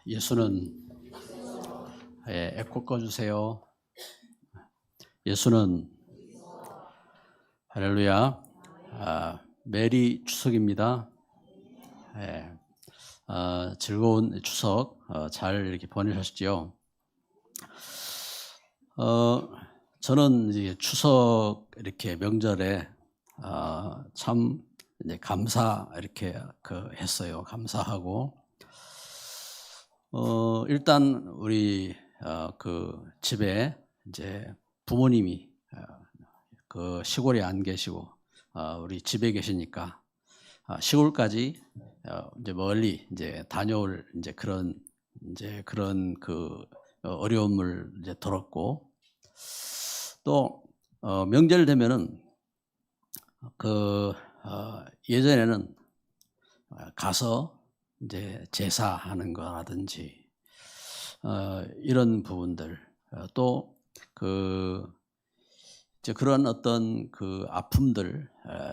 예수는 에코 꺼주세요. 예수는 할렐루야. 메리 추석입니다. 즐거운 추석 잘 이렇게 보내셨지요? 저는 이제 추석 이렇게 명절에 참 이제 감사 이렇게 했어요. 감사하고 일단 우리 그 집에 이제 부모님이 그 시골에 안 계시고 우리 집에 계시니까 시골까지 이제 멀리 이제 다녀올 이제 그런 그 어려움을 이제 들었고, 또 명절 되면은 그 예전에는 가서 이제 제사하는 거라든지 이런 부분들, 또 이제 그런 어떤 그 아픔들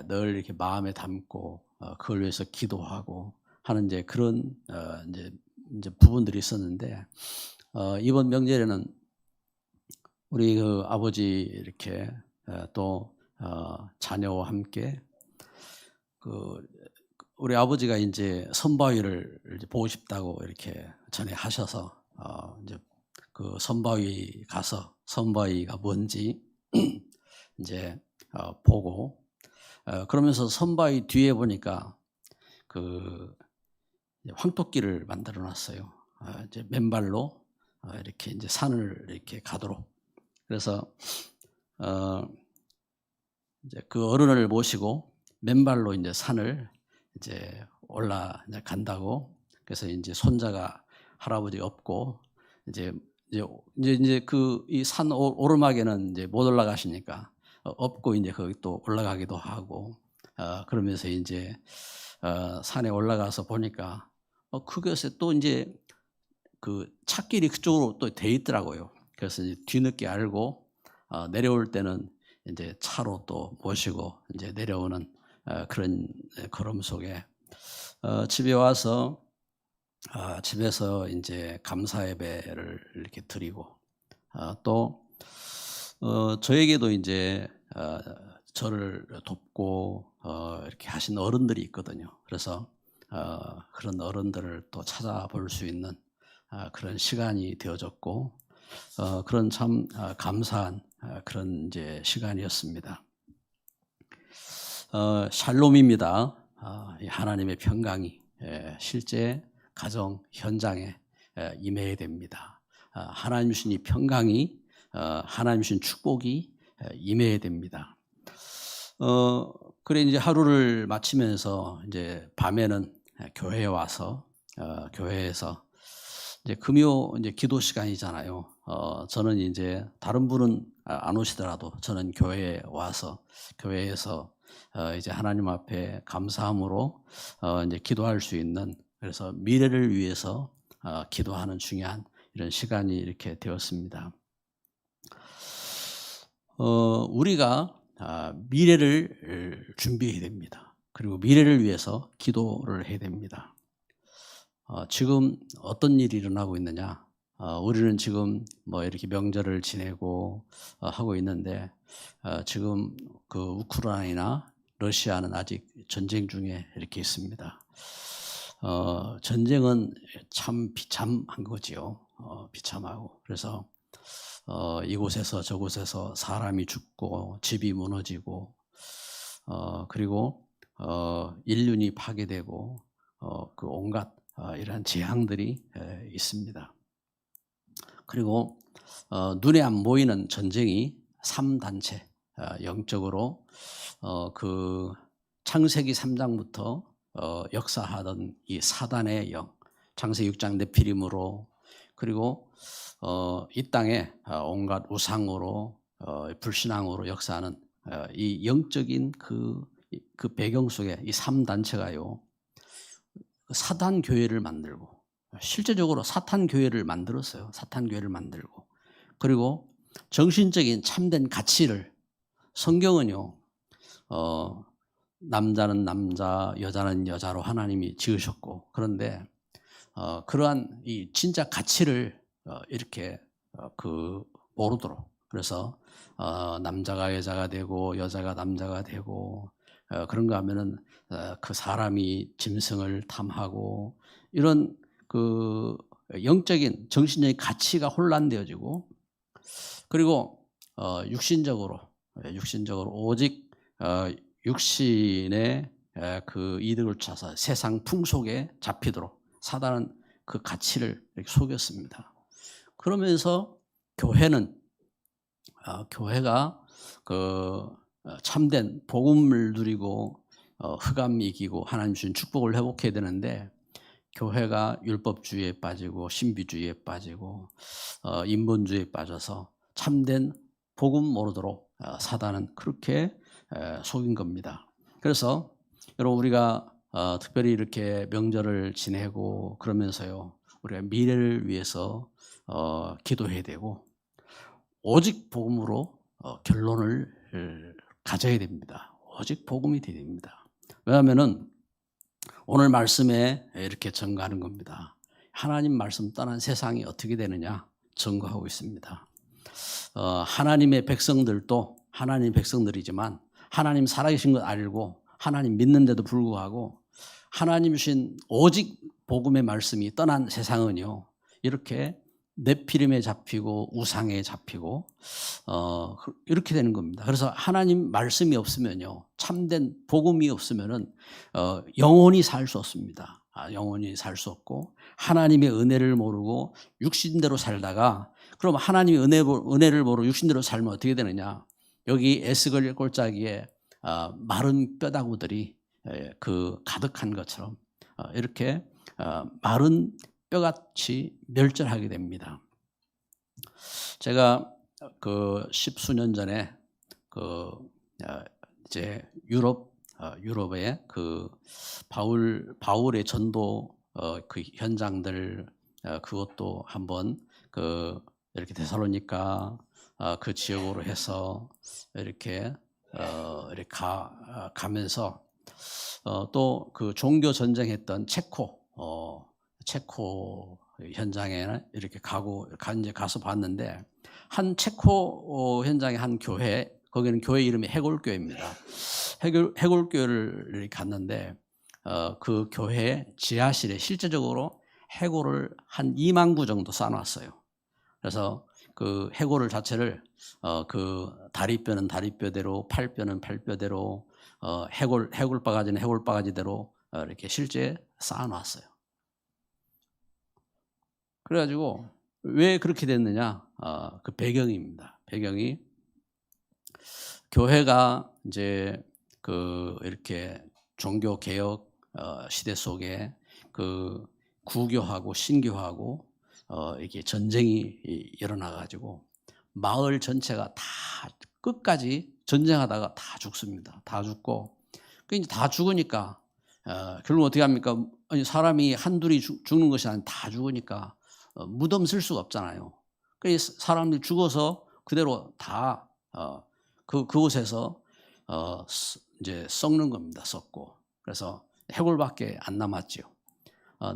늘 이렇게 마음에 담고 그걸 위해서 기도하고 하는 이제 그런 이제 부분들이 있었는데, 이번 명절에는 우리 그 아버지 이렇게 또 자녀와 함께 우리 아버지가 이제 선바위를 이제 보고 싶다고 이렇게 전에 하셔서 이제 그 선바위 가서 선바위가 뭔지 이제 보고, 그러면서 선바위 뒤에 보니까 그 황토끼를 만들어 놨어요. 이제 맨발로 이렇게 이제 산을 이렇게 가도록. 그래서 이제 그 어른을 모시고 맨발로 이제 산을 이제 올라간다고. 그래서 이제 손자가 할아버지 업고 이제 그 이 산 오르막에는 이제 못 올라가시니까 업고 이제 거기 또 올라가기도 하고, 그러면서 이제 산에 올라가서 보니까 그것에 또 이제 그 찻길이 그쪽으로 또 돼 있더라고요. 그래서 이제 뒤늦게 알고 내려올 때는 이제 차로 또 모시고 이제 내려오는 그런 걸음 속에 집에 와서 집에서 이제 감사 예배를 이렇게 드리고, 또 저에게도 이제 저를 돕고 이렇게 하신 어른들이 있거든요. 그래서 그런 어른들을 또 찾아볼 수 있는 그런 시간이 되어졌고, 그런 참 감사한 그런 이제 시간이었습니다. 샬롬입니다. 하나님의 평강이 실제 가정 현장에 임해야 됩니다. 하나님 주신 이 평강이, 하나님 주신 축복이 임해야 됩니다. 그래 이제 하루를 마치면서 이제 밤에는 교회에 와서 교회에서 이제 금요 이제 기도 시간이잖아요. 저는 이제 다른 분은 안 오시더라도 저는 교회에 와서 교회에서 이제 하나님 앞에 감사함으로 이제 기도할 수 있는, 그래서 미래를 위해서 기도하는 중요한 이런 시간이 이렇게 되었습니다. 우리가 미래를 준비해야 됩니다. 그리고 미래를 위해서 기도를 해야 됩니다. 지금 어떤 일이 일어나고 있느냐? 우리는 지금 뭐 이렇게 명절을 지내고 하고 있는데, 지금 그 우크라이나 러시아는 아직 전쟁 중에 이렇게 있습니다. 전쟁은 참 비참한 거지요. 비참하고. 그래서 이곳에서 저곳에서 사람이 죽고 집이 무너지고, 그리고 인륜이 파괴되고 그 온갖 이러한 재앙들이 있습니다. 그리고 눈에 안 보이는 전쟁이 3단체, 영적으로 그 창세기 3장부터 역사하던 이 사단의 영, 창세기 6장 네피림으로, 그리고 이 땅에 온갖 우상으로 불신앙으로 역사하는 이 영적인 그 배경 속에 이 3단체가요, 사탄 교회를 만들고, 실제적으로 사탄 교회를 만들었어요. 사탄 교회를 만들고, 그리고 정신적인 참된 가치를, 성경은요 남자는 남자, 여자는 여자로 하나님이 지으셨고, 그런데 그러한 이 진짜 가치를 이렇게 모르도록, 그래서 남자가 여자가 되고 여자가 남자가 되고 그런가 하면은 그 사람이 짐승을 탐하고 이런 그 영적인 정신적인 가치가 혼란되어지고, 그리고 육신적으로 오직 육신의 그 이득을 찾아서 세상 풍속에 잡히도록 사단은 그 가치를 이렇게 속였습니다. 그러면서 교회가 그 참된 복음을 누리고 흑암 이기고 하나님 주신 축복을 회복해야 되는데, 교회가 율법주의에 빠지고 신비주의에 빠지고 인본주의에 빠져서 참된 복음 모르도록 사단은 그렇게 속인 겁니다. 그래서 여러분, 우리가 특별히 이렇게 명절을 지내고 그러면서요, 우리가 미래를 위해서 기도해야 되고 오직 복음으로 결론을 가져야 됩니다. 오직 복음이 돼야 됩니다. 왜냐하면은 오늘 말씀에 이렇게 증거하는 겁니다. 하나님 말씀 떠난 세상이 어떻게 되느냐 증거하고 있습니다. 하나님의 백성들도 하나님 백성들이지만 하나님 살아계신 것 알고 하나님 믿는데도 불구하고 하나님 주신 오직 복음의 말씀이 떠난 세상은요, 이렇게 네피림에 잡히고 우상에 잡히고 이렇게 되는 겁니다. 그래서 하나님 말씀이 없으면요, 참된 복음이 없으면은 영원히 살 수 없습니다. 영원히 살 수 없고, 하나님의 은혜를 모르고 육신대로 살다가, 그럼 하나님의 은혜를 모르고 육신대로 살면 어떻게 되느냐? 여기 에스겔 골짜기에 마른 뼈다구들이 가득한 것처럼 이렇게 마른 뼈같이 멸절하게 됩니다. 제가 그 십수년 전에 이제 유럽의 그 바울의 전도 그 현장들 그것도 한번 이렇게 데살로니가 그 지역으로 해서 이렇게 가면서 또 그 종교 전쟁했던 체코 현장에 이렇게 가서 봤는데, 한 체코 현장의 한 교회, 거기는 교회 이름이 해골교회입니다. 해골교회를 이렇게 갔는데 그 교회 지하실에 실제적으로 해골을 한 2만 구 정도 쌓아놨어요. 그래서 그 해골을 자체를 그 다리뼈는 다리뼈대로, 팔뼈는 팔뼈대로, 해골바가지는 해골바가지대로 이렇게 실제 쌓아놨어요. 그래가지고 왜 그렇게 됐느냐? 그 배경입니다. 배경이 교회가 이제 이렇게 종교 개혁 시대 속에 구교하고 신교하고 이게 전쟁이 일어나가지고 마을 전체가 다 끝까지 전쟁하다가 다 죽습니다. 다 죽고, 이제 다 죽으니까 결국 어떻게 합니까? 아니, 사람이 한둘이 죽는 것이 아니라 다 죽으니까 무덤 쓸 수가 없잖아요. 그래서 사람들이 죽어서 그대로 다 그곳에서 이제 썩는 겁니다. 썩고. 그래서 해골밖에 안 남았죠.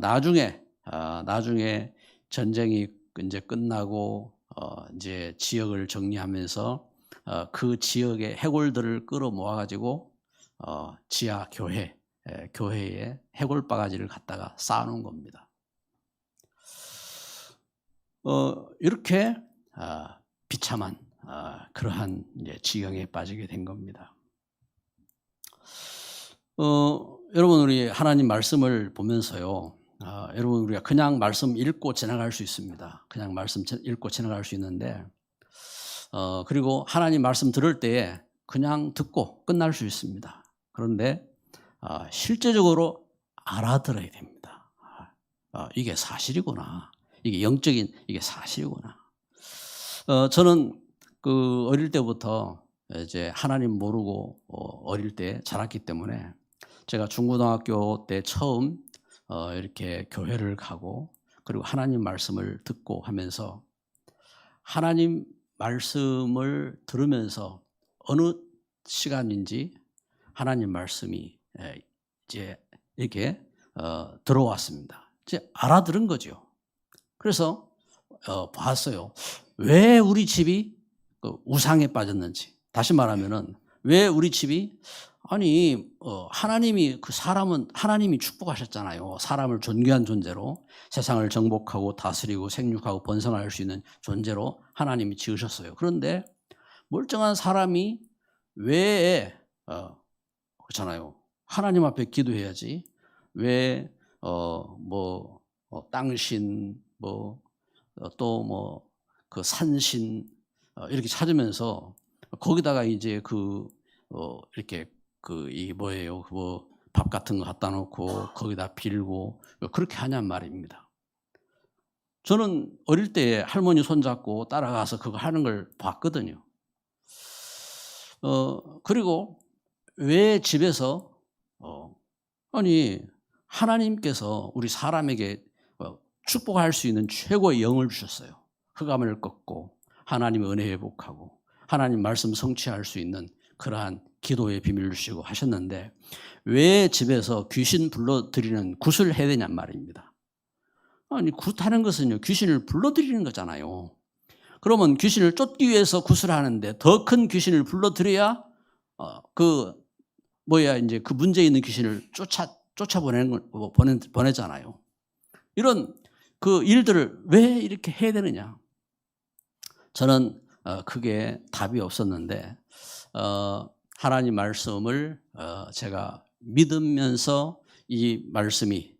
나중에 전쟁이 이제 끝나고 이제 지역을 정리하면서 그 지역의 해골들을 끌어모아 가지고 지하 교회에 해골바가지를 갖다가 쌓아놓은 겁니다. 이렇게 비참한 그러한 이제 지경에 빠지게 된 겁니다. 여러분, 우리 하나님 말씀을 보면서요, 여러분, 우리가 그냥 말씀 읽고 지나갈 수 있습니다. 그냥 말씀 읽고 지나갈 수 있는데, 그리고 하나님 말씀 들을 때에 그냥 듣고 끝날 수 있습니다. 그런데 실제적으로 알아들어야 됩니다. 이게 사실이구나. 이게 영적인 이게 사실이구나. 저는 어릴 때부터 이제 하나님 모르고 어릴 때 자랐기 때문에, 제가 중고등학교 때 처음 이렇게 교회를 가고, 그리고 하나님 말씀을 듣고 하면서 하나님 말씀을 들으면서 어느 시간인지 하나님 말씀이 이제 이렇게 들어왔습니다. 이제 알아들은 거죠. 그래서 봤어요. 왜 우리 집이 그 우상에 빠졌는지. 다시 말하면은 왜 우리 집이 아니 하나님이 그 사람은 하나님이 축복하셨잖아요. 사람을 존귀한 존재로 세상을 정복하고 다스리고 생육하고 번성할 수 있는 존재로 하나님이 지으셨어요. 그런데 멀쩡한 사람이 왜 그렇잖아요. 하나님 앞에 기도해야지. 왜 땅신 또 뭐 그 산신 이렇게 찾으면서 거기다가 이제 이렇게 이 뭐예요? 밥 같은 거 갖다 놓고 거기다 빌고 그렇게 하냔 말입니다. 저는 어릴 때 할머니 손잡고 따라가서 그거 하는 걸 봤거든요. 그리고 왜 집에서 아니 하나님께서 우리 사람에게 축복할 수 있는 최고의 영을 주셨어요. 흑암을 꺾고 하나님의 은혜 회복하고 하나님 말씀 성취할 수 있는 그러한 기도의 비밀을 주시고 하셨는데 왜 집에서 귀신 불러들이는 굿을 해야 되냔 말입니다. 아니 굿하는 것은요 귀신을 불러들이는 거잖아요. 그러면 귀신을 쫓기 위해서 굿을 하는데 더 큰 귀신을 불러들여야 이제 그 문제 있는 귀신을 보내잖아요. 이런 그 일들을 왜 이렇게 해야 되느냐? 저는 그게 답이 없었는데 하나님 말씀을 제가 믿으면서 이 말씀이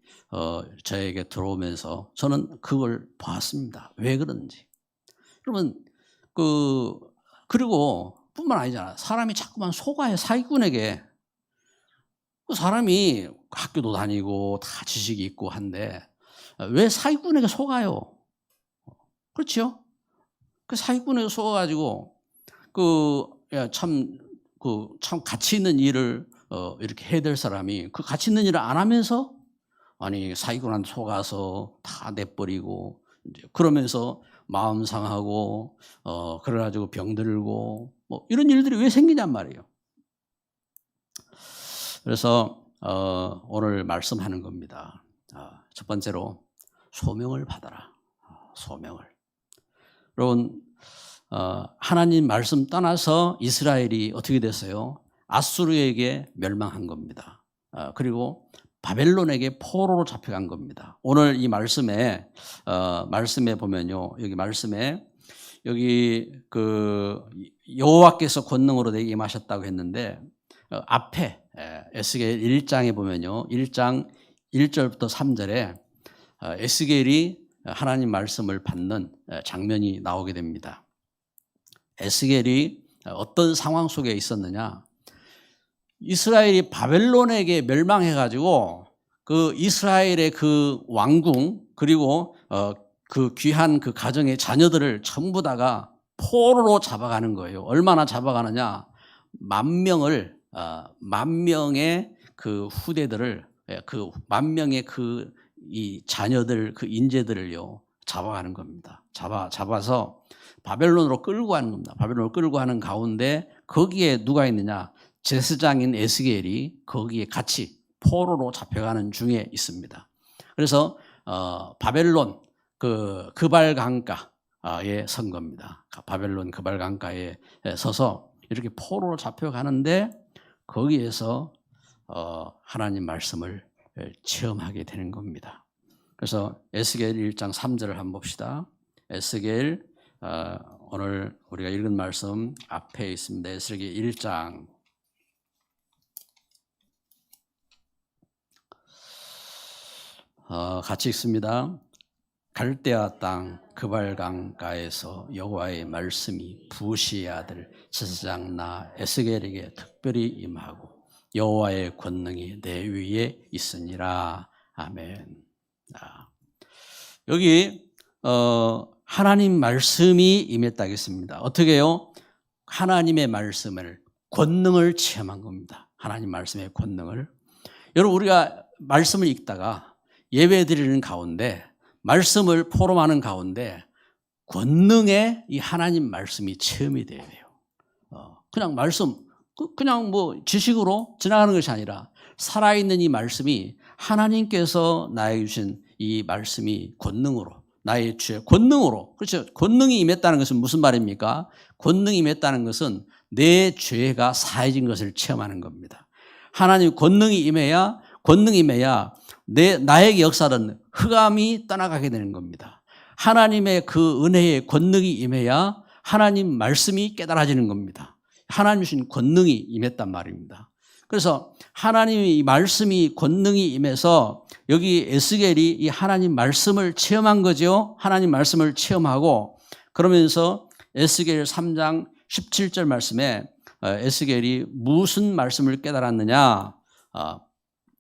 저에게 들어오면서 저는 그걸 봤습니다. 왜 그런지. 그러면 그리고 뿐만 아니잖아. 사람이 자꾸만 속아요. 사기꾼에게. 그 사람이 학교도 다니고 다 지식이 있고 한데 왜 사기꾼에게 속아요? 그렇죠? 그 사기꾼에게 속아가지고 참 가치 있는 일을 이렇게 해야 될 사람이 그 가치 있는 일을 안 하면서 아니 사기꾼한테 속아서 다 내버리고 이제 그러면서 마음 상하고 그래가지고 병들고 뭐 이런 일들이 왜 생기냔 말이에요. 그래서 오늘 말씀하는 겁니다. 첫 번째로 소명을 받아라. 소명을. 여러분 하나님 말씀 떠나서 이스라엘이 어떻게 됐어요? 아수르에게 멸망한 겁니다. 그리고 바벨론에게 포로로 잡혀간 겁니다. 오늘 이 말씀에 보면요, 여기 여호와께서 권능으로 내게 임하셨다고 했는데 앞에 에스겔 1장에 보면요, 1장 1절부터 3절에 에스겔이 하나님 말씀을 받는 장면이 나오게 됩니다. 에스겔이 어떤 상황 속에 있었느냐? 이스라엘이 바벨론에게 멸망해가지고 그 이스라엘의 그 왕궁 그리고 그 귀한 그 가정의 자녀들을 전부 다가 포로로 잡아가는 거예요. 얼마나 잡아가느냐? 만 명의 그 후대들을 만 명의 이 자녀들 그 인재들을요 잡아가는 겁니다. 잡아서 바벨론으로 끌고 가는 겁니다. 바벨론으로 끌고 가는 가운데 거기에 누가 있느냐? 제사장인 에스겔이 거기에 같이 포로로 잡혀가는 중에 있습니다. 그래서 바벨론 그발 강가에 선 겁니다. 바벨론 그발 강가에 서서 이렇게 포로로 잡혀가는데 거기에서 하나님 말씀을 체험하게 되는 겁니다. 그래서 에스겔 1장 3절을 한번 봅시다. 에스겔 오늘 우리가 읽은 말씀 앞에 있습니다. 에스겔 1장 같이 읽습니다. 갈대아 땅 그발 강가에서 여호와의 말씀이 부시의 아들 제사장 나 에스겔에게 특별히 임하고 여호와의 권능이 내 위에 있으니라. 아멘. 여기 하나님 말씀이 임했다 하겠습니다. 어떻게 해요? 하나님의 말씀을 권능을 체험한 겁니다. 하나님 말씀의 권능을. 여러분 우리가 말씀을 읽다가 예배 드리는 가운데 말씀을 포럼하는 가운데 권능의 이 하나님 말씀이 체험이 돼야 돼요. 그냥 말씀 그냥 뭐 지식으로 지나가는 것이 아니라 살아있는 이 말씀이 하나님께서 나에게 주신 이 말씀이 권능으로, 나의 죄 권능으로, 그렇죠. 권능이 임했다는 것은 무슨 말입니까? 권능이 임했다는 것은 내 죄가 사해진 것을 체험하는 겁니다. 하나님 권능이 임해야 나에게 역사하는 흑암이 떠나가게 되는 겁니다. 하나님의 그 은혜의 권능이 임해야 하나님 말씀이 깨달아지는 겁니다. 하나님 주신 권능이 임했단 말입니다. 그래서 하나님의 이 말씀이 권능이 임해서 여기 에스겔이 이 하나님 말씀을 체험한 거죠. 하나님 말씀을 체험하고 그러면서 에스겔 3장 17절 말씀에 에스겔이 무슨 말씀을 깨달았느냐?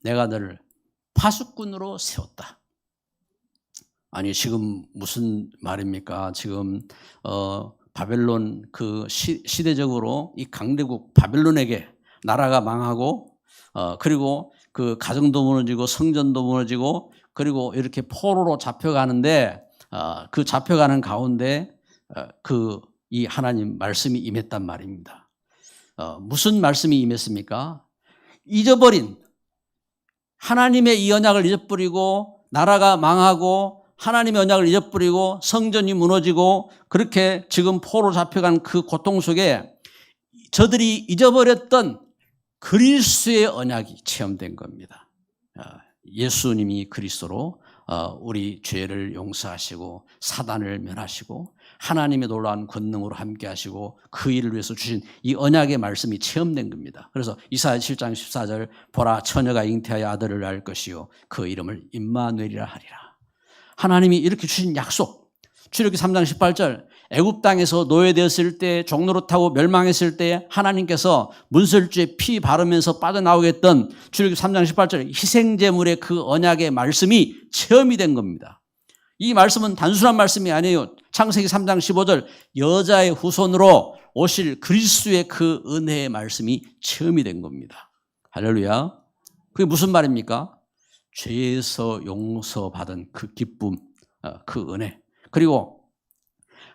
내가 너를 파수꾼으로 세웠다. 아니 지금 무슨 말입니까? 지금 바벨론 그 시대적으로 이 강대국 바벨론에게 나라가 망하고 그리고 그 가정도 무너지고 성전도 무너지고 그리고 이렇게 포로로 잡혀가는데 그 잡혀가는 가운데 이 하나님 말씀이 임했단 말입니다. 무슨 말씀이 임했습니까? 잊어버린 하나님의 이 언약을 잊어버리고 나라가 망하고 하나님의 언약을 잊어버리고 성전이 무너지고 그렇게 지금 포로 잡혀간 그 고통 속에 저들이 잊어버렸던 그리스도의 언약이 체험된 겁니다. 예수님이 그리스도로 우리 죄를 용서하시고 사단을 멸하시고 하나님의 놀라운 권능으로 함께 하시고 그 일을 위해서 주신 이 언약의 말씀이 체험된 겁니다. 그래서 이사야 7장 14절 보라 처녀가 잉태하여 아들을 낳을 것이요 그 이름을 임마누엘이라 하리라. 하나님이 이렇게 주신 약속. 출애굽기 3장 18절 애굽 땅에서 노예되었을 때 종로로 타고 멸망했을 때 하나님께서 문설주에 피 바르면서 빠져나오게 했던 출애굽기 3장 18절 희생제물의 그 언약의 말씀이 체험이 된 겁니다. 이 말씀은 단순한 말씀이 아니에요. 창세기 3장 15절 여자의 후손으로 오실 그리스도의 그 은혜의 말씀이 체험이 된 겁니다. 할렐루야. 그게 무슨 말입니까? 죄에서 용서받은 그 기쁨, 그 은혜. 그리고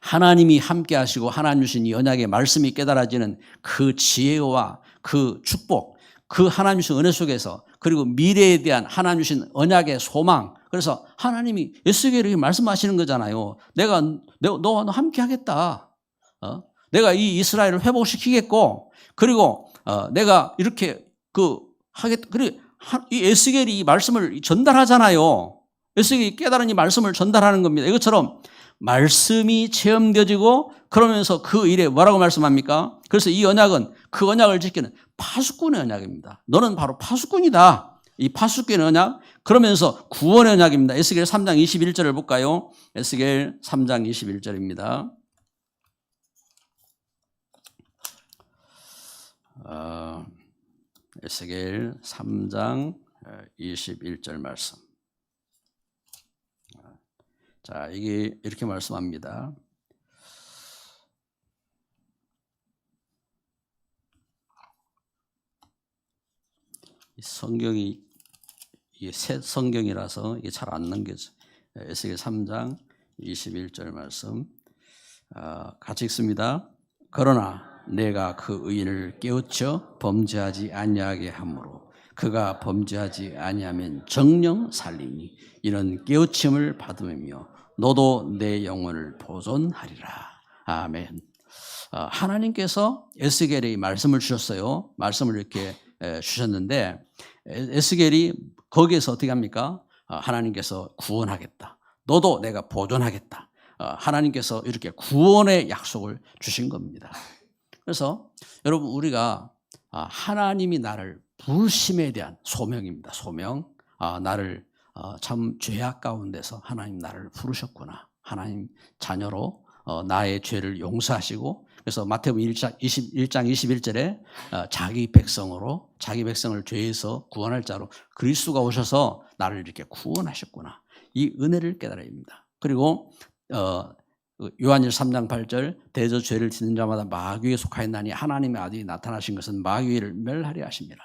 하나님이 함께 하시고 하나님 주신 이 언약의 말씀이 깨달아지는 그 지혜와 그 축복, 그 하나님 주신 은혜 속에서 그리고 미래에 대한 하나님 주신 언약의 소망. 그래서 하나님이 에스겔에게 말씀하시는 거잖아요. 너와 함께 하겠다. 내가 이 이스라엘을 회복시키겠고 그리고 내가 이렇게 하겠다. 그리고 이 에스겔이 이 말씀을 전달하잖아요. 에스겔이 깨달은 이 말씀을 전달하는 겁니다. 이것처럼 말씀이 체험되어지고 그러면서 그 일에 뭐라고 말씀합니까? 그래서 이 언약은 그 언약을 지키는 파수꾼의 언약입니다. 너는 바로 파수꾼이다. 이 파수꾼의 언약 그러면서 구원의 언약입니다. 에스겔 3장 21절을 볼까요? 에스겔 3장 21절입니다. 에스겔 3장 21절 말씀. 자, 이게 이렇게 말씀합니다. 성경이 이게 새 성경이라서 이게 잘 안 넘겨져. 에스겔 3장 21절 말씀. 같이 읽습니다. 그러나 내가 그 의인을 깨우쳐 범죄하지 아니하게 하므로 그가 범죄하지 아니하면 정령 살리니 이런 깨우침을 받으며 너도 내 영혼을 보존하리라. 아멘. 하나님께서 에스겔에 말씀을 주셨어요. 말씀을 이렇게 주셨는데 에스겔이 거기에서 어떻게 합니까? 하나님께서 구원하겠다. 너도 내가 보존하겠다. 하나님께서 이렇게 구원의 약속을 주신 겁니다. 그래서 여러분 우리가 하나님이 나를 부르심에 대한 소명입니다. 소명. 나를 참 죄악 가운데서 하나님 나를 부르셨구나. 하나님 자녀로 나의 죄를 용서하시고 그래서 마태복음 1장 21절에 자기 백성을 죄에서 구원할 자로 그리스도가 오셔서 나를 이렇게 구원하셨구나. 이 은혜를 깨달아야 합니다. 그리고 요한일 3장 8절 대저 죄를 짓는 자마다 마귀에 속하였나니 하나님의 아들이 나타나신 것은 마귀를 멸하려 하십니다.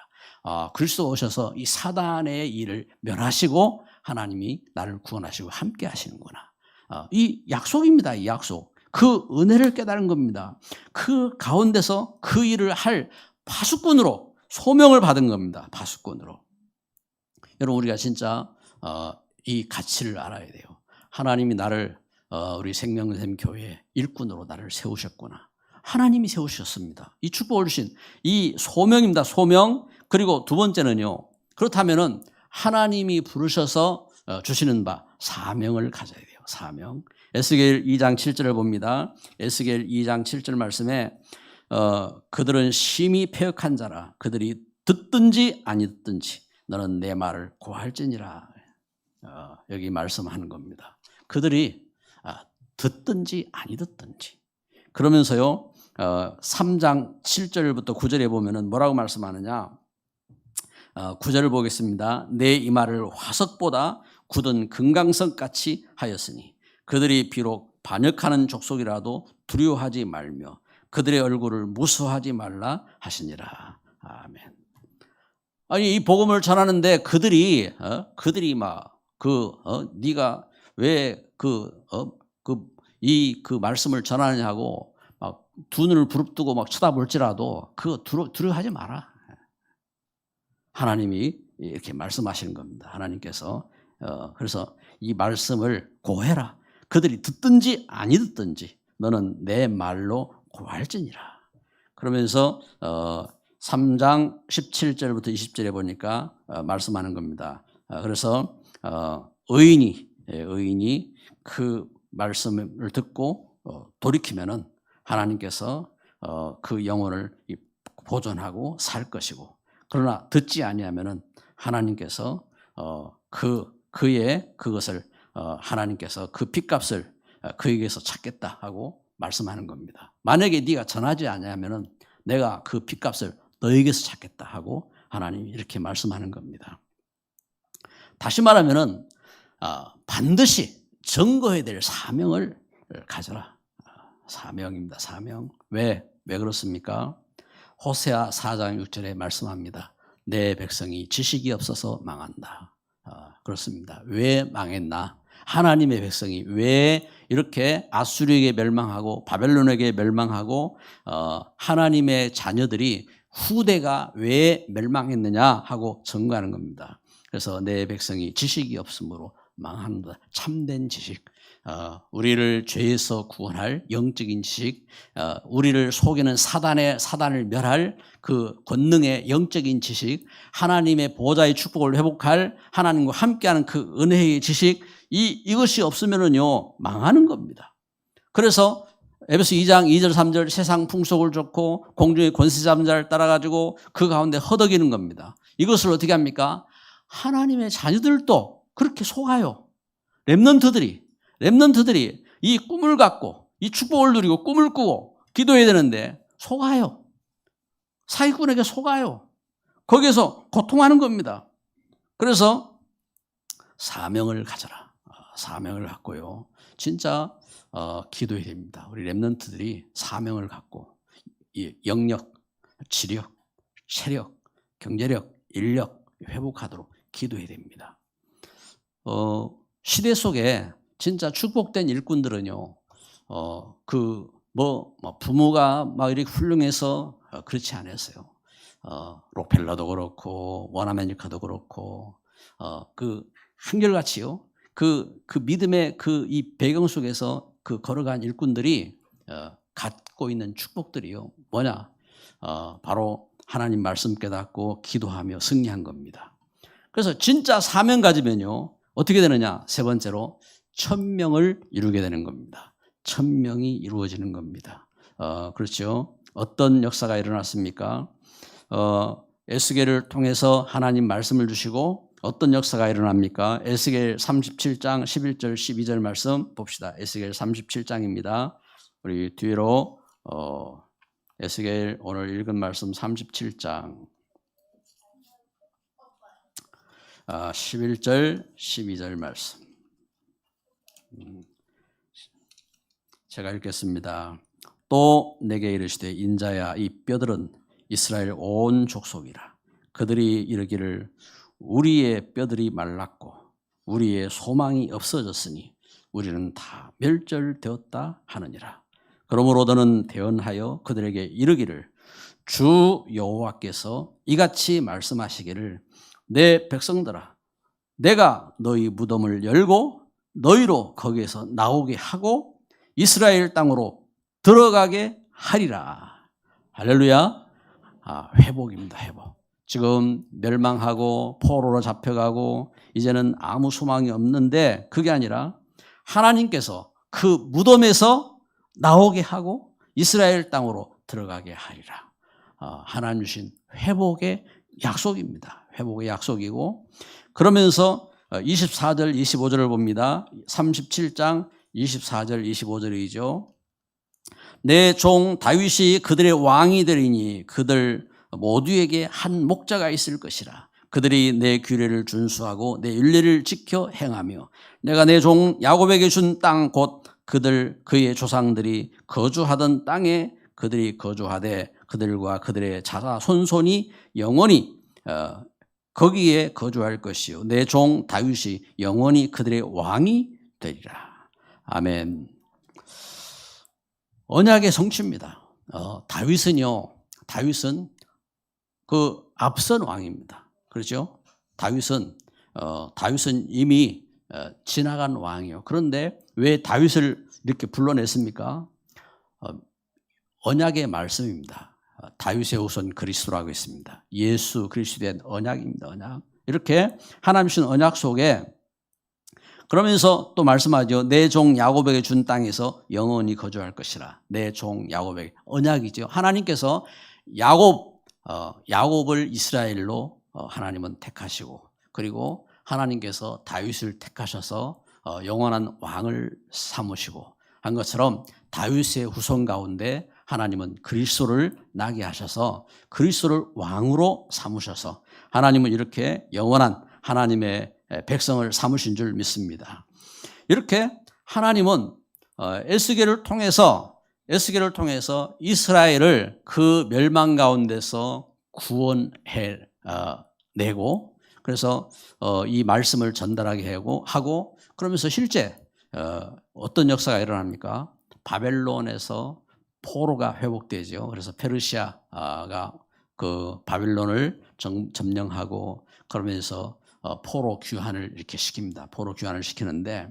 그리스도가 오셔서 이 사단의 일을 멸하시고 하나님이 나를 구원하시고 함께 하시는구나. 이 약속입니다. 이 약속. 그 은혜를 깨달은 겁니다. 그 가운데서 그 일을 할 파수꾼으로 소명을 받은 겁니다. 파수꾼으로. 여러분 우리가 진짜 이 가치를 알아야 돼요. 하나님이 나를 우리 생명샘 교회 일꾼으로 나를 세우셨구나. 하나님이 세우셨습니다. 이 축복을 주신 이 소명입니다. 소명. 그리고 두 번째는요. 그렇다면은 하나님이 부르셔서 주시는 바 사명을 가져야 돼요. 사명. 에스겔 2장 7절을 봅니다. 에스겔 2장 7절 말씀에 그들은 심히 패역한 자라. 그들이 듣든지 아니 듣든지 너는 내 말을 고할지니라. 여기 말씀하는 겁니다. 그들이 듣든지 아니 듣든지. 그러면서요 3장 7절부터 9절에 보면은 뭐라고 말씀하느냐. 9절을 보겠습니다. 내 이마를 화석보다 굳은 금강석같이 하였으니 그들이 비록 반역하는 족속이라도 두려워하지 말며 그들의 얼굴을 무수하지 말라 하시니라. 아멘. 아니 이 복음을 전하는데 그들이 막 네가 왜 그 말씀을 전하느냐고 막 두 눈을 부릅뜨고 막 쳐다볼지라도 그거 두려워하지 마라. 하나님이 이렇게 말씀하시는 겁니다. 하나님께서 그래서 이 말씀을 고해라. 그들이 듣든지 아니 듣든지 너는 내 말로 고할지니라. 그러면서 3장 17절부터 20절에 보니까 말씀하는 겁니다. 그래서 의인이 그 말씀을 듣고 돌이키면은 하나님께서 그 영혼을 보존하고 살 것이고, 그러나 듣지 아니하면은 하나님께서 그것을 하나님께서 그 핏값을 그에게서 찾겠다 하고 말씀하는 겁니다. 만약에 네가 전하지 아니하면은 내가 그 핏값을 너에게서 찾겠다 하고 하나님이 이렇게 말씀하는 겁니다. 다시 말하면은 반드시 증거해야 될 사명을 가져라. 사명입니다. 사명. 왜 그렇습니까? 호세아 4장 6절에 말씀합니다. 내 백성이 지식이 없어서 망한다. 그렇습니다. 왜 망했나? 하나님의 백성이 왜 이렇게 아수르에게 멸망하고 바벨론에게 멸망하고 하나님의 자녀들이 후대가 왜 멸망했느냐 하고 증거하는 겁니다. 그래서 내 백성이 지식이 없으므로 망한다. 참된 지식, 우리를 죄에서 구원할 영적인 지식, 우리를 속이는 사단을 멸할 그 권능의 영적인 지식, 하나님의 보호자의 축복을 회복할 하나님과 함께하는 그 은혜의 지식, 이것이 없으면은요 망하는 겁니다. 그래서 에베소 2장 2절 3절 세상 풍속을 쫓고 공중의 권세 잡은 자를 따라가지고 그 가운데 허덕이는 겁니다. 이것을 어떻게 합니까? 하나님의 자녀들도 그렇게 속아요. 렘넌트들이 이 꿈을 갖고 이 축복을 누리고 꿈을 꾸고 기도해야 되는데 속아요. 사기꾼에게 속아요. 거기에서 고통하는 겁니다. 그래서 사명을 가져라. 사명을 갖고요. 진짜 기도해야 됩니다. 우리 렘넌트들이 사명을 갖고 이 영역, 지력, 체력, 경제력, 인력 회복하도록 기도해야 됩니다. 시대 속에 진짜 축복된 일꾼들은요, 부모가 막 이렇게 훌륭해서 그렇지 않았어요. 록펠러도 그렇고, 원아메리카도 그렇고, 한결같이요. 그 믿음의 이 배경 속에서 걸어간 일꾼들이 갖고 있는 축복들이요. 뭐냐? 바로 하나님 말씀 깨닫고 기도하며 승리한 겁니다. 그래서 진짜 사명 가지면요. 어떻게 되느냐? 세 번째로 1000명을 이루게 되는 겁니다. 1000명이 이루어지는 겁니다. 그렇죠? 어떤 역사가 일어났습니까? 에스겔을 통해서 하나님 말씀을 주시고 어떤 역사가 일어납니까? 에스겔 37장 11절 12절 말씀 봅시다. 에스겔 37장입니다. 우리 뒤로 에스겔 오늘 읽은 말씀 37장 11절 12절 말씀 제가 읽겠습니다. 또 내게 이르시되 인자야 이 뼈들은 이스라엘 온 족속이라. 그들이 이르기를 우리의 뼈들이 말랐고 우리의 소망이 없어졌으니 우리는 다 멸절되었다 하느니라. 그러므로 너는 대언하여 그들에게 이르기를 주 여호와께서 이같이 말씀하시기를 내 백성들아 내가 너희 무덤을 열고 너희로 거기에서 나오게 하고 이스라엘 땅으로 들어가게 하리라. 할렐루야. 회복입니다. 회복. 지금 멸망하고 포로로 잡혀가고 이제는 아무 소망이 없는데 그게 아니라 하나님께서 그 무덤에서 나오게 하고 이스라엘 땅으로 들어가게 하리라. 하나님 주신 회복의 약속입니다. 회복의 약속이고, 그러면서 24절 25절을 봅니다. 37장 24절 25절이죠. 내 종 다윗이 그들의 왕이 되리니 그들 모두에게 한 목자가 있을 것이라. 그들이 내 규례를 준수하고 내 율례를 지켜 행하며 내가 내 종 야곱에게 준 땅 곧 그의 조상들이 거주하던 땅에 그들이 거주하되 그들과 그들의 자손 손손이 영원히 거기에 거주할 것이요 내 종 다윗이 영원히 그들의 왕이 되리라. 아멘. 언약의 성취입니다. 다윗은 그 앞선 왕입니다. 그렇죠? 다윗은 이미 지나간 왕이요. 그런데 왜 다윗을 이렇게 불러냈습니까? 언약의 말씀입니다. 다윗의 후손 그리스도라고 했습니다. 예수 그리스도의 언약입니다. 언약. 이렇게 하나님 주신 언약 속에, 그러면서 또 말씀하죠. 내 종 야곱에게 준 땅에서 영원히 거주할 것이라. 내 종 야곱에게. 언약이죠. 하나님께서 야곱을 이스라엘로 하나님은 택하시고, 그리고 하나님께서 다윗을 택하셔서 영원한 왕을 삼으시고 한 것처럼 다윗의 후손 가운데 하나님은 그리스도를 나게 하셔서 그리스도를 왕으로 삼으셔서 하나님은 이렇게 영원한 하나님의 백성을 삼으신 줄 믿습니다. 이렇게 하나님은 에스겔을 통해서 이스라엘을 그 멸망 가운데서 구원해 내고, 그래서 이 말씀을 전달하게 하고 그러면서 실제 어떤 역사가 일어납니까? 바벨론에서 포로가 회복되죠. 그래서 페르시아가 그 바벨론을 점령하고 그러면서 포로 귀환을 이렇게 시킵니다. 포로 귀환을 시키는데,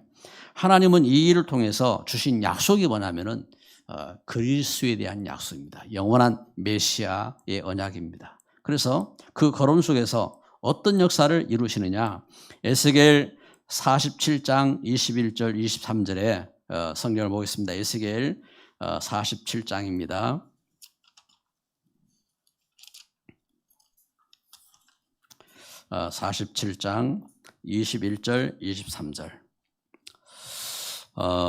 하나님은 이 일을 통해서 주신 약속이 뭐냐면은 그리스도에 대한 약속입니다. 영원한 메시아의 언약입니다. 그래서 그 걸음 속에서 어떤 역사를 이루시느냐? 에스겔 47장 21절 23절에 성경을 보겠습니다. 에스겔 47장입니다. 47장 21절 23절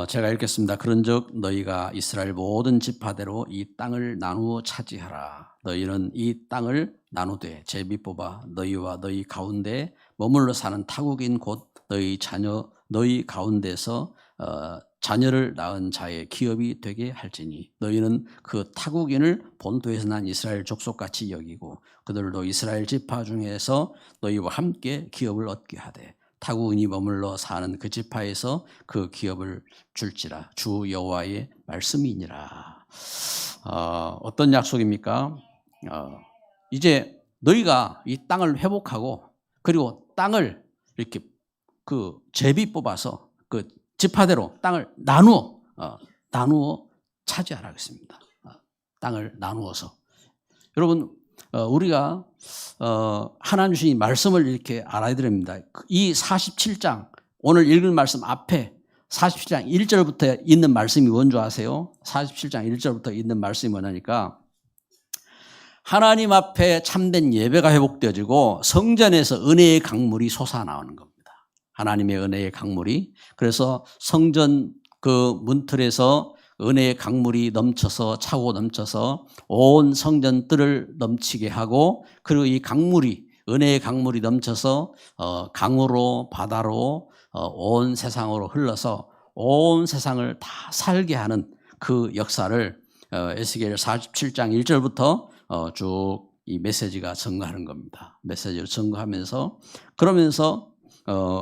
제가 읽겠습니다. 그런즉 너희가 이스라엘 모든 지파대로 이 땅을 나누어 차지하라. 너희는 이 땅을 나누되 제비 뽑아 너희와 너희 가운데 머물러 사는 타국인 곧 너희 자녀 너희 가운데서 자녀를 낳은 자의 기업이 되게 할지니 너희는 그 타국인을 본토에서 난 이스라엘 족속같이 여기고 그들도 이스라엘 지파 중에서 너희와 함께 기업을 얻게 하되 타국인이 머물러 사는 그 지파에서 그 기업을 줄지라. 주 여호와의 말씀이니라. 어떤 약속입니까? 이제 너희가 이 땅을 회복하고 그리고 땅을 이렇게 그 제비 뽑아서 그 지파대로 땅을 나누어 차지하라고 했습니다. 땅을 나누어서. 여러분, 우리가 하나님 주신 말씀을 이렇게 알아야 됩니다. 이 47장 오늘 읽을 말씀 앞에 47장 1절부터 있는 말씀이 뭔지 아세요? 47장 1절부터 있는 말씀이 뭐냐니까 하나님 앞에 참된 예배가 회복되어지고 성전에서 은혜의 강물이 솟아나오는 겁니다. 하나님의 은혜의 강물이. 그래서 성전 그 문틀에서 은혜의 강물이 넘쳐서 차고 넘쳐서 온 성전 뜰을 넘치게 하고, 그리고 이 강물이 은혜의 강물이 넘쳐서 강으로 바다로 온 세상으로 흘러서 온 세상을 다 살게 하는 그 역사를 에스겔 47장 1절부터 쭉 이 메시지가 증거하는 겁니다. 메시지를 증거하면서 그러면서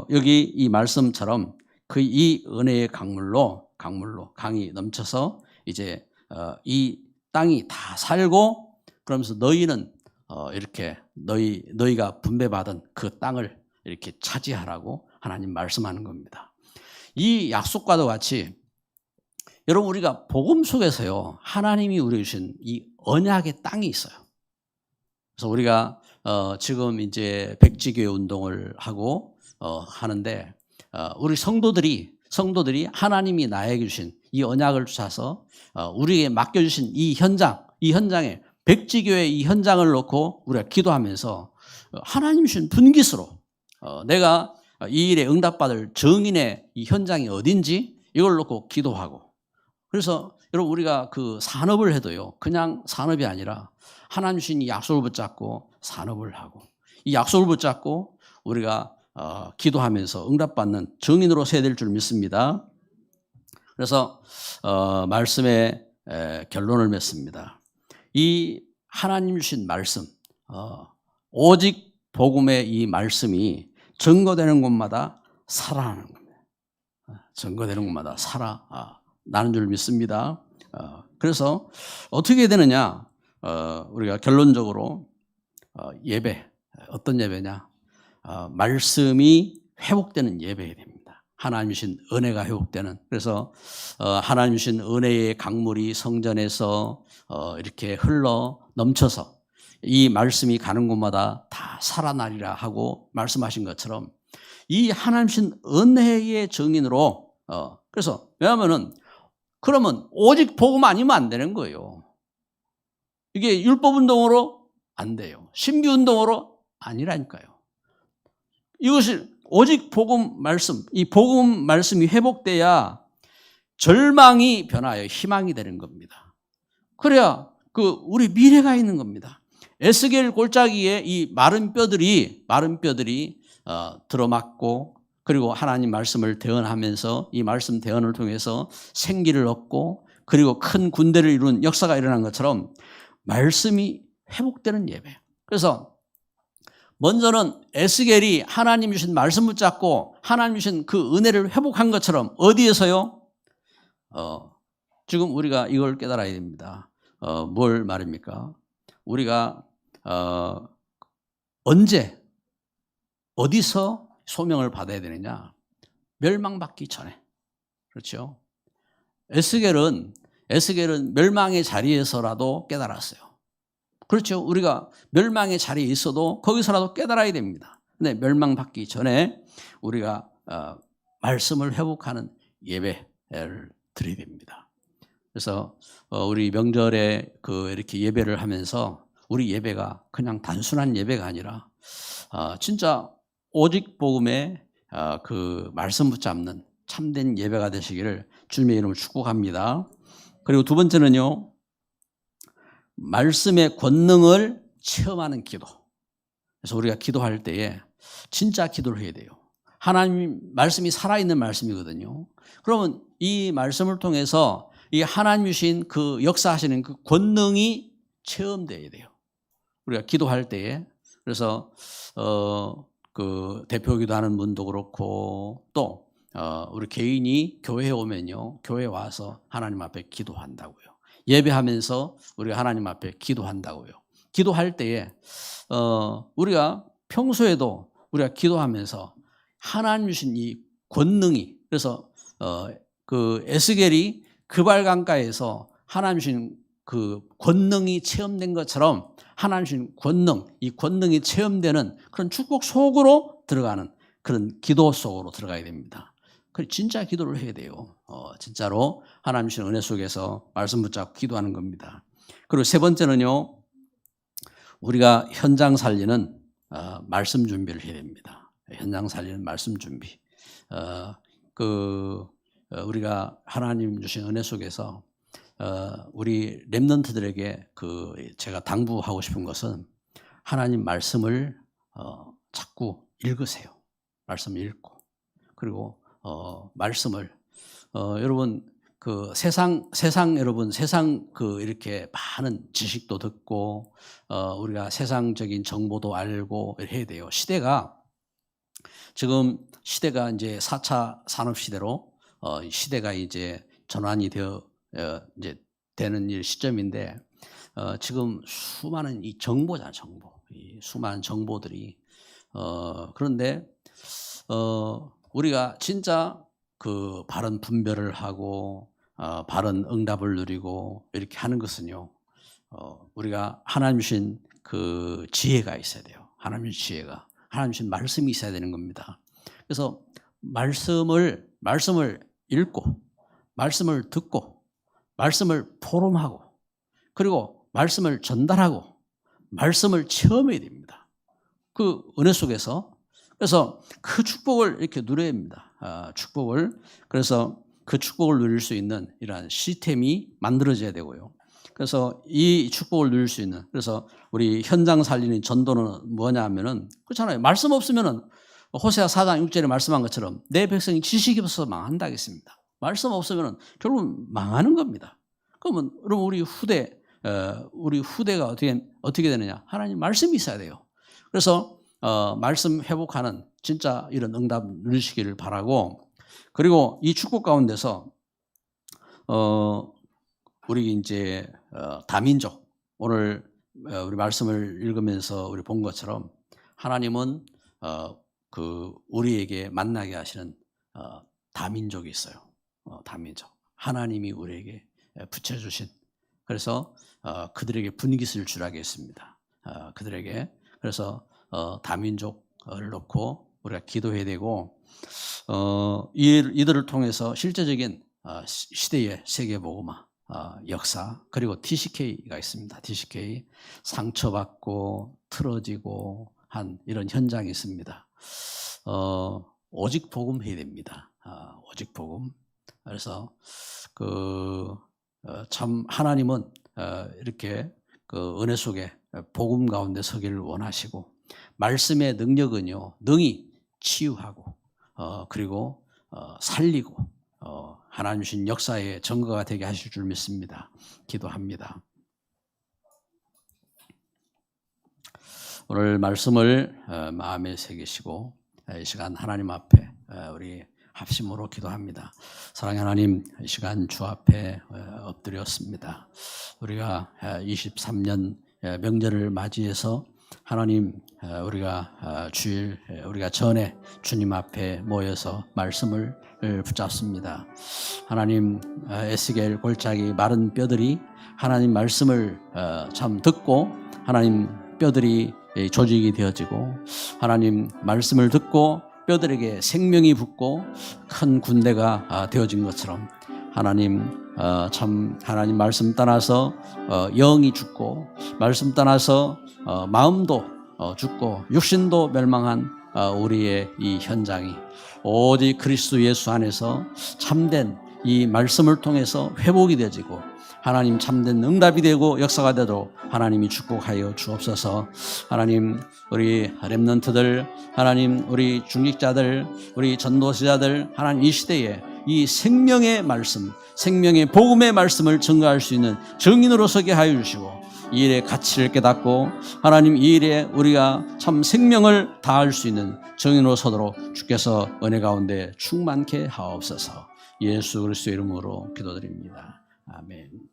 여기 이 말씀처럼 그 이 은혜의 강이 넘쳐서 이제 이 땅이 다 살고, 그러면서 너희는 이렇게 너희가 분배받은 그 땅을 이렇게 차지하라고 하나님 말씀하는 겁니다. 이 약속과도 같이 여러분 우리가 복음 속에서요 하나님이 우리에게 주신 이 언약의 땅이 있어요. 그래서 우리가 지금 이제 백지교회 운동을 하고 하는데 우리 성도들이 하나님이 나에게 주신 이 언약을 주셔서 우리에게 맡겨주신 이 현장에 백지교회 이 현장을 놓고 우리가 기도하면서 하나님 주신 분깃으로 내가 이 일에 응답받을 증인의 이 현장이 어딘지 이걸 놓고 기도하고, 그래서 여러분 우리가 그 산업을 해도요 그냥 산업이 아니라 하나님 주신 이 약속을 붙잡고 산업을 하고, 이 약속을 붙잡고 우리가 기도하면서 응답받는 증인으로 서야 될 줄 믿습니다. 그래서 말씀의 결론을 맺습니다. 이 하나님 주신 말씀, 오직 복음의 이 말씀이 증거되는 곳마다 살아나는 겁니다. 증거되는 곳마다 살아나는 줄 믿습니다. 그래서 어떻게 되느냐? 우리가 결론적으로 예배, 어떤 예배냐? 말씀이 회복되는 예배가 됩니다. 하나님 주신 은혜가 회복되는. 그래서 하나님 주신 은혜의 강물이 성전에서 이렇게 흘러 넘쳐서 이 말씀이 가는 곳마다 다 살아나리라 하고 말씀하신 것처럼 이 하나님 주신 은혜의 증인으로 그래서 왜냐하면은 그러면 오직 복음 아니면 안 되는 거예요. 이게 율법운동으로 안 돼요. 신비운동으로 아니라니까요. 이것이 오직 복음 말씀, 이 복음 말씀이 회복돼야 절망이 변하여 희망이 되는 겁니다. 그래야 우리 미래가 있는 겁니다. 에스겔 골짜기에 이 마른 뼈들이 들어맞고 그리고 하나님 말씀을 대언하면서 이 말씀 대언을 통해서 생기를 얻고 그리고 큰 군대를 이룬 역사가 일어난 것처럼 말씀이 회복되는 예배. 그래서 먼저는 에스겔이 하나님 주신 말씀 붙잡고 하나님 주신 그 은혜를 회복한 것처럼 어디에서요? 지금 우리가 이걸 깨달아야 됩니다. 뭘 말입니까? 우리가 언제 어디서 소명을 받아야 되느냐? 멸망받기 전에. 그렇죠? 에스겔은 멸망의 자리에서라도 깨달았어요. 그렇죠? 우리가 멸망의 자리에 있어도 거기서라도 깨달아야 됩니다. 근데 멸망받기 전에 우리가 말씀을 회복하는 예배를 드려야 됩니다. 그래서 우리 명절에 이렇게 예배를 하면서 우리 예배가 그냥 단순한 예배가 아니라 진짜 오직 복음의 그 말씀 붙잡는 참된 예배가 되시기를 주님의 이름으로 축복합니다. 그리고 두 번째는요, 말씀의 권능을 체험하는 기도. 그래서 우리가 기도할 때에 진짜 기도를 해야 돼요. 하나님 말씀이 살아있는 말씀이거든요. 그러면 이 말씀을 통해서 이 하나님 주신 그 역사하시는 그 권능이 체험돼야 돼요. 우리가 기도할 때에. 그래서 그 대표 기도하는 분도 그렇고 또 우리 개인이 교회에 오면요, 교회에 와서 하나님 앞에 기도한다고요. 예배하면서 우리가 하나님 앞에 기도한다고요. 기도할 때에 우리가 평소에도 우리가 기도하면서 하나님 주신 이 권능이, 그래서 그 에스겔이 그발 강가에서 하나님 주신 그 권능이 체험된 것처럼 하나님 주신 권능, 이 권능이 체험되는 그런 축복 속으로 들어가는 그런 기도 속으로 들어가야 됩니다. 진짜 기도를 해야 돼요. 진짜로 하나님 주신 은혜 속에서 말씀 붙잡고 기도하는 겁니다. 그리고 세 번째는요, 우리가 현장 살리는 말씀 준비를 해야 됩니다. 현장 살리는 말씀 준비. 우리가 하나님 주신 은혜 속에서 우리 렘넌트들에게 제가 당부하고 싶은 것은 하나님 말씀을 자꾸 읽으세요. 말씀 읽고 그리고 말씀을 여러분 세상 이렇게 많은 지식도 듣고 우리가 세상적인 정보도 알고 해야 돼요. 지금 시대가 이제 4차 산업 시대로 시대가 이제 전환이 이제 되는 시점인데 지금 수많은 이 정보잖아, 이 수많은 정보들이 그런데 우리가 진짜 그 바른 분별을 하고 바른 응답을 누리고 이렇게 하는 것은요, 우리가 하나님 주신 그 지혜가 있어야 돼요. 하나님 주신 지혜가, 하나님 주신 말씀이 있어야 되는 겁니다. 그래서 말씀을 읽고, 말씀을 듣고, 말씀을 포럼하고, 그리고 말씀을 전달하고, 말씀을 체험해야 됩니다. 그 은혜 속에서. 그래서 그 축복을 이렇게 누려야 합니다. 축복을. 그래서 그 축복을 누릴 수 있는 이러한 시스템이 만들어져야 되고요. 그래서 이 축복을 누릴 수 있는, 그래서 우리 현장 살리는 전도는 뭐냐 하면은, 그렇잖아요. 말씀 없으면은 호세아 4장 6절에 말씀한 것처럼 내 백성이 지식이 없어서 망한다 하겠습니다. 말씀 없으면은 결국은 망하는 겁니다. 그러면 우리 후대가 어떻게 되느냐? 하나님 말씀이 있어야 돼요. 그래서 말씀 회복하는 진짜 이런 응답 누리시기를 바라고, 그리고 이 축복 가운데서 우리 이제 다민족, 오늘 우리 말씀을 읽으면서 우리 본 것처럼 하나님은 그 우리에게 만나게 하시는 다민족이 있어요. 다민족. 하나님이 우리에게 붙여주신, 그래서 그들에게 분깃을 주라고 했습니다. 그들에게. 그래서 다민족을 놓고 우리가 기도해야 되고, 이들을 통해서 실제적인 시대의 세계복음화 역사, 그리고 TCK가 있습니다. TCK, 상처받고 틀어지고 한 이런 현장이 있습니다. 오직 복음 해야 됩니다. 오직 복음. 그래서 참 하나님은 이렇게 그 은혜 속에 복음 가운데 서기를 원하시고, 말씀의 능력은요, 능히 치유하고 그리고 살리고 하나님 주신 역사의 증거가 되게 하실 줄 믿습니다. 기도합니다. 오늘 말씀을 마음에 새기시고 이 시간 하나님 앞에 우리 합심으로 기도합니다. 사랑하는 하나님, 이 시간 주 앞에 엎드렸습니다. 우리가 23년 명절을 맞이해서 하나님, 우리가 주일 우리가 전에 주님 앞에 모여서 말씀을 붙잡습니다. 하나님, 에스겔 골짜기 마른 뼈들이 하나님 말씀을 참 듣고 하나님 뼈들이 조직이 되어지고, 하나님 말씀을 듣고 뼈들에게 생명이 붙고 큰 군대가 되어진 것처럼, 하나님 참 하나님 말씀 떠나서 영이 죽고, 말씀 떠나서 마음도 죽고 육신도 멸망한 우리의 이 현장이 오직 그리스도 예수 안에서 참된 이 말씀을 통해서 회복이 되어지고, 하나님 참된 응답이 되고 역사가 되도록 하나님이 축복하여 주옵소서. 하나님, 우리 렘넌트들, 하나님 우리 중직자들, 우리 전도자들, 하나님 이 시대에 이 생명의 말씀, 생명의 복음의 말씀을 증거할 수 있는 증인으로 서게 하여 주시고, 이 일의 가치를 깨닫고 하나님 이 일에 우리가 참 생명을 다할 수 있는 증인으로 서도록 주께서 은혜 가운데 충만케 하옵소서. 예수 그리스도의 이름으로 기도드립니다. 아멘.